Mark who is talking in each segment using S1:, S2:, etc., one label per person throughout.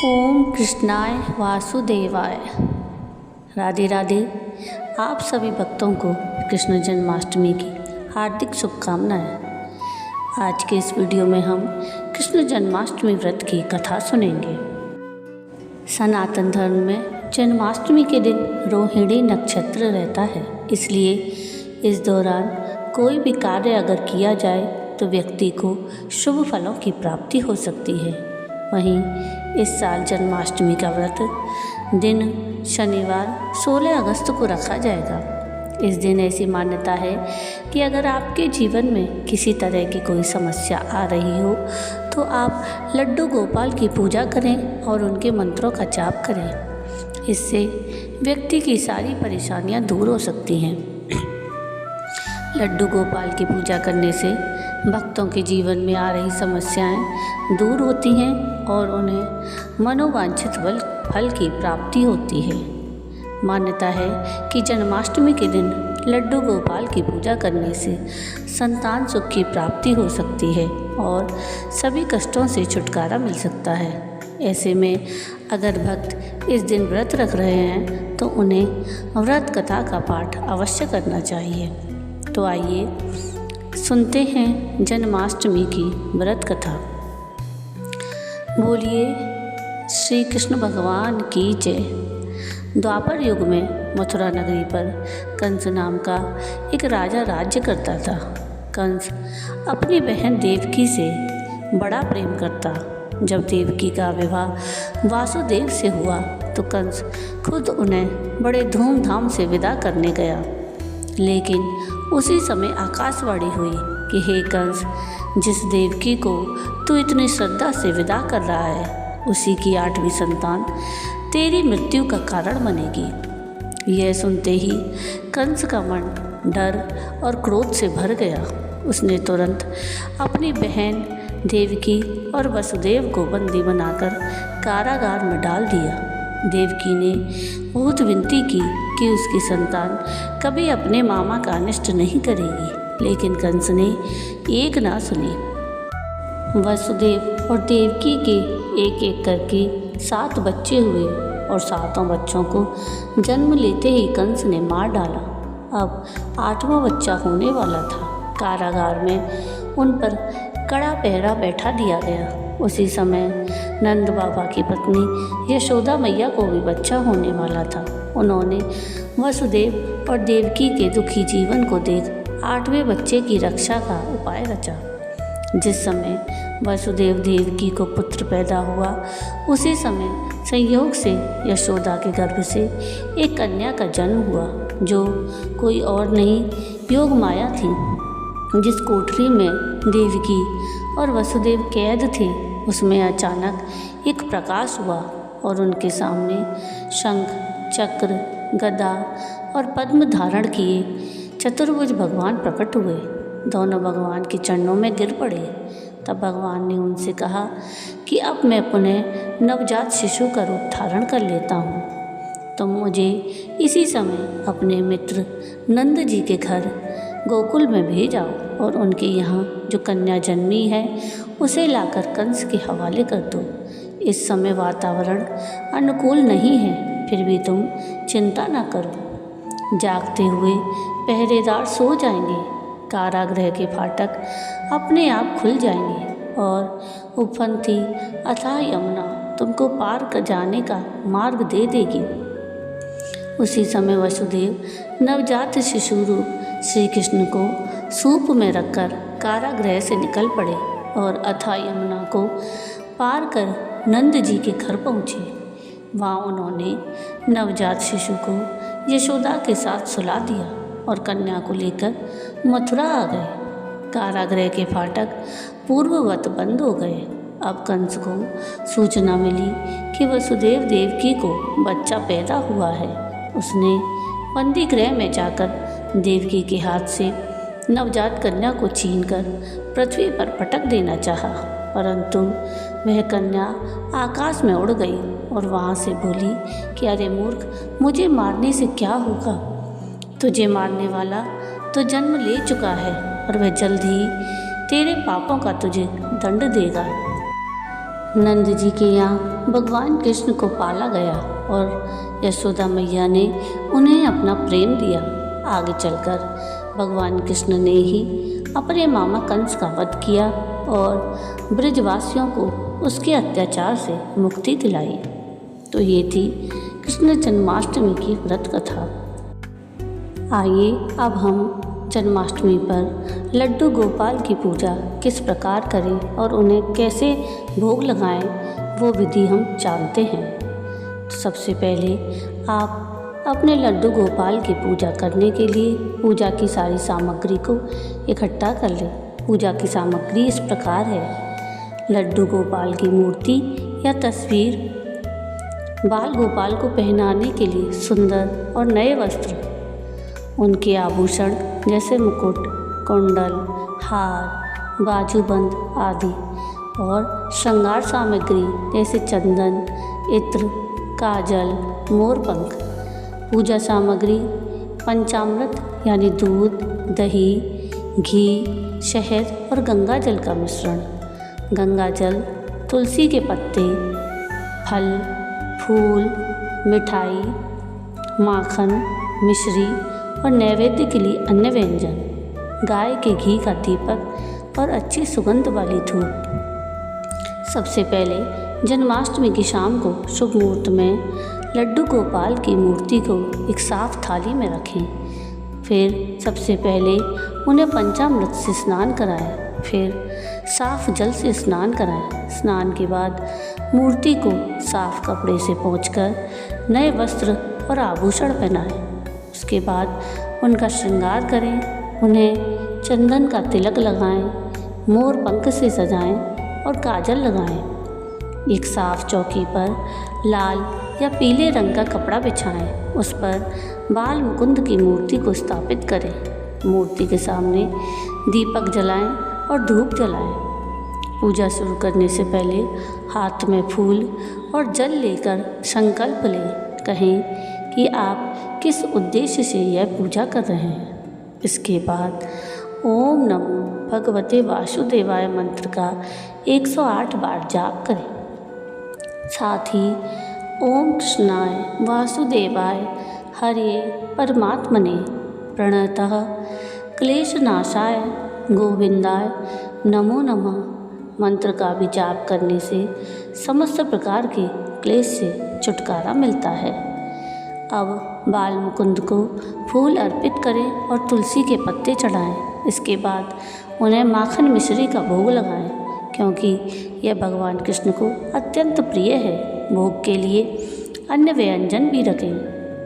S1: ओम कृष्णाय वासुदेवाय। राधे राधे। आप सभी भक्तों को कृष्ण जन्माष्टमी की हार्दिक शुभकामनाएं। आज के इस वीडियो में हम कृष्ण जन्माष्टमी व्रत की कथा सुनेंगे। सनातन धर्म में जन्माष्टमी के दिन रोहिणी नक्षत्र रहता है, इसलिए इस दौरान कोई भी कार्य अगर किया जाए तो व्यक्ति को शुभ फलों की प्राप्ति हो सकती है। वहीं इस साल जन्माष्टमी का व्रत दिन शनिवार 16 अगस्त को रखा जाएगा। इस दिन ऐसी मान्यता है कि अगर आपके जीवन में किसी तरह की कोई समस्या आ रही हो तो आप लड्डू गोपाल की पूजा करें और उनके मंत्रों का जाप करें। इससे व्यक्ति की सारी परेशानियां दूर हो सकती हैं। लड्डू गोपाल की पूजा करने से भक्तों के जीवन में आ रही समस्याएं दूर होती हैं और उन्हें मनोवांछित फल की प्राप्ति होती है। मान्यता है कि जन्माष्टमी के दिन लड्डू गोपाल की पूजा करने से संतान सुख की प्राप्ति हो सकती है और सभी कष्टों से छुटकारा मिल सकता है। ऐसे में अगर भक्त इस दिन व्रत रख रहे हैं तो उन्हें व्रत कथा का पाठ अवश्य करना चाहिए। तो आइए सुनते हैं जन्माष्टमी की व्रत कथा। बोलिए श्री कृष्ण भगवान की जय। द्वापर युग में मथुरा नगरी पर कंस नाम का एक राजा राज्य करता था। कंस अपनी बहन देवकी से बड़ा प्रेम करता। जब देवकी का विवाह वासुदेव से हुआ तो कंस खुद उन्हें बड़े धूमधाम से विदा करने गया। लेकिन उसी समय आकाशवाणी हुई कि हे कंस, जिस देवकी को तू इतनी श्रद्धा से विदा कर रहा है उसी की 8वीं संतान तेरी मृत्यु का कारण बनेगी। यह सुनते ही कंस का मन डर और क्रोध से भर गया। उसने तुरंत अपनी बहन देवकी और वसुदेव को बंदी बनाकर कारागार में डाल दिया। देवकी ने बहुत विनती की कि उसकी संतान कभी अपने मामा का अनिष्ट नहीं करेगी, लेकिन कंस ने एक ना सुनी। वसुदेव और देवकी के एक एक करके 7 बच्चे हुए और 7 बच्चों को जन्म लेते ही कंस ने मार डाला। अब 8वां बच्चा होने वाला था। कारागार में उन पर कड़ा पहरा बैठा दिया गया। उसी समय नंद बाबा की पत्नी यशोदा मैया को भी बच्चा होने वाला था। उन्होंने वसुदेव और देवकी के दुखी जीवन को देख 8वें बच्चे की रक्षा का उपाय रचा। जिस समय वसुदेव देवकी को पुत्र पैदा हुआ उसी समय संयोग से यशोदा के गर्भ से एक कन्या का जन्म हुआ, जो कोई और नहीं योग माया थी। जिस कोठरी में देवकी और वसुदेव कैद थे उसमें अचानक एक प्रकाश हुआ और उनके सामने शंख, चक्र, गदा और पद्म धारण किए चतुर्भुज भगवान प्रकट हुए। दोनों भगवान के चरणों में गिर पड़े। तब भगवान ने उनसे कहा कि अब मैं पुनः नवजात शिशु का रूप धारण कर लेता हूँ। तुम मुझे इसी समय अपने मित्र नंद जी के घर गोकुल में भेज आओ और उनके यहाँ जो कन्या जन्मी है उसे लाकर कंस के हवाले कर दो। इस समय वातावरण अनुकूल नहीं है, फिर भी तुम चिंता न करो। जागते हुए पहरेदार सो जाएंगे, कारागृह के फाटक अपने आप खुल जाएंगे और उफनती अथाह यमुना तुमको पार कर जाने का मार्ग दे देगी। उसी समय वसुदेव नवजात शिशु रूप श्री कृष्ण को सूप में रखकर कारागृह से निकल पड़े और अथाह यमुना को पार कर नंद जी के घर पहुँचे। वहाँ उन्होंने नवजात शिशु को यशोदा के साथ सुला दिया और कन्या को लेकर मथुरा आ गए। कारागृह के फाटक पूर्ववत बंद हो गए। अब कंस को सूचना मिली कि वसुदेव देवकी को बच्चा पैदा हुआ है। उसने बंदी गृह में जाकर देवकी के हाथ से नवजात कन्या को छीनकर पृथ्वी पर पटक देना चाहा, परंतु वह कन्या आकाश में उड़ गई और वहाँ से बोली कि अरे मूर्ख, मुझे मारने से क्या होगा? तुझे मारने वाला तो जन्म ले चुका है और वह जल्द ही तेरे पापों का तुझे दंड देगा। नंद जी के यहाँ भगवान कृष्ण को पाला गया और यशोदा मैया ने उन्हें अपना प्रेम दिया। आगे चलकर भगवान कृष्ण ने ही अपने मामा कंस का वध किया और ब्रजवासियों को उसके अत्याचार से मुक्ति दिलाई। तो ये थी कृष्ण जन्माष्टमी की व्रत कथा। आइए अब हम जन्माष्टमी पर लड्डू गोपाल की पूजा किस प्रकार करें और उन्हें कैसे भोग लगाएं वो विधि हम जानते हैं। तो सबसे पहले आप अपने लड्डू गोपाल की पूजा करने के लिए पूजा की सारी सामग्री को इकट्ठा कर लें। पूजा की सामग्री इस प्रकार है: लड्डू गोपाल की मूर्ति या तस्वीर, बाल गोपाल को पहनाने के लिए सुंदर और नए वस्त्र, उनके आभूषण जैसे मुकुट, कुंडल, हार, बाजूबंद आदि और श्रृंगार सामग्री जैसे चंदन, इत्र, काजल, मोरपंख। पूजा सामग्री पंचामृत यानी दूध, दही, घी, शहद और गंगा जल का मिश्रण। गंगा जल, तुलसी के पत्ते, फल, फूल, मिठाई, माखन, मिश्री और नैवेद्य के लिए अन्य व्यंजन, गाय के घी का दीपक और अच्छी सुगंध वाली धूप। सबसे पहले जन्माष्टमी की शाम को शुभ मुहूर्त में लड्डू गोपाल की मूर्ति को एक साफ थाली में रखें। फिर सबसे पहले उन्हें पंचामृत से स्नान कराएं, फिर साफ जल से स्नान कराएं। स्नान के बाद मूर्ति को साफ कपड़े से पोंछकर नए वस्त्र और आभूषण पहनाएं। उसके बाद उनका श्रृंगार करें, उन्हें चंदन का तिलक लगाएं, मोर पंख से सजाएं और काजल लगाएं। एक साफ चौकी पर लाल या पीले रंग का कपड़ा बिछाएं। उस पर बाल मुकुंद की मूर्ति को स्थापित करें। मूर्ति के सामने दीपक जलाएं और धूप जलाएं। पूजा शुरू करने से पहले हाथ में फूल और जल लेकर संकल्प लें। कहें कि आप किस उद्देश्य से यह पूजा कर रहे हैं। इसके बाद ओम नमो भगवते वासुदेवाय मंत्र का 108 बार जाप करें। साथ ही ओम कृष्णाय वासुदेवाय हरे परमात्मने प्रणतः क्लेशनाशाय गोविंदाय नमो नमः मंत्र का भी जाप करने से समस्त प्रकार के क्लेश से छुटकारा मिलता है। अब बाल मुकुंद को फूल अर्पित करें और तुलसी के पत्ते चढ़ाएं। इसके बाद उन्हें माखन मिश्री का भोग लगाएं, क्योंकि यह भगवान कृष्ण को अत्यंत प्रिय है। भोग के लिए अन्य व्यंजन भी रखें।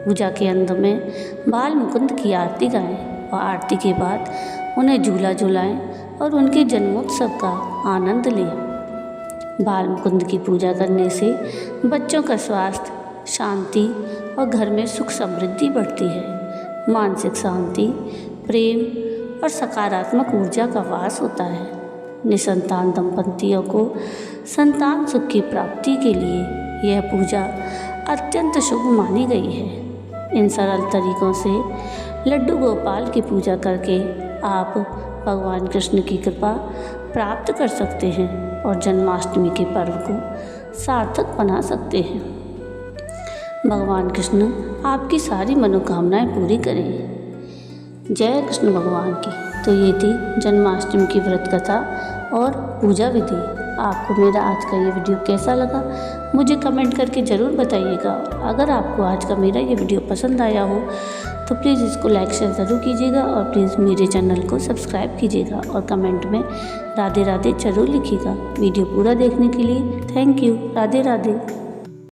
S1: पूजा के अंत में बाल मुकुंद की आरती गाएं और आरती के बाद उन्हें झूला झुलाएं और उनके जन्मोत्सव का आनंद लें। बाल मुकुंद की पूजा करने से बच्चों का स्वास्थ्य, शांति और घर में सुख समृद्धि बढ़ती है। मानसिक शांति, प्रेम और सकारात्मक ऊर्जा का वास होता है। निसंतान दंपतियों को संतान सुख की प्राप्ति के लिए यह पूजा अत्यंत शुभ मानी गई है। इन सरल तरीकों से लड्डू गोपाल की पूजा करके आप भगवान कृष्ण की कृपा प्राप्त कर सकते हैं और जन्माष्टमी के पर्व को सार्थक बना सकते हैं। भगवान कृष्ण आपकी सारी मनोकामनाएं पूरी करें। जय कृष्ण भगवान की। तो ये थी जन्माष्टमी की व्रत कथा और पूजा विधि। आपको मेरा आज का ये वीडियो कैसा लगा मुझे कमेंट करके ज़रूर बताइएगा। अगर आपको आज का मेरा ये वीडियो पसंद आया हो तो प्लीज़ इसको लाइक शेयर ज़रूर कीजिएगा और प्लीज़ मेरे चैनल को सब्सक्राइब कीजिएगा और कमेंट में राधे राधे ज़रूर लिखिएगा। वीडियो पूरा देखने के लिए थैंक यू। राधे राधे।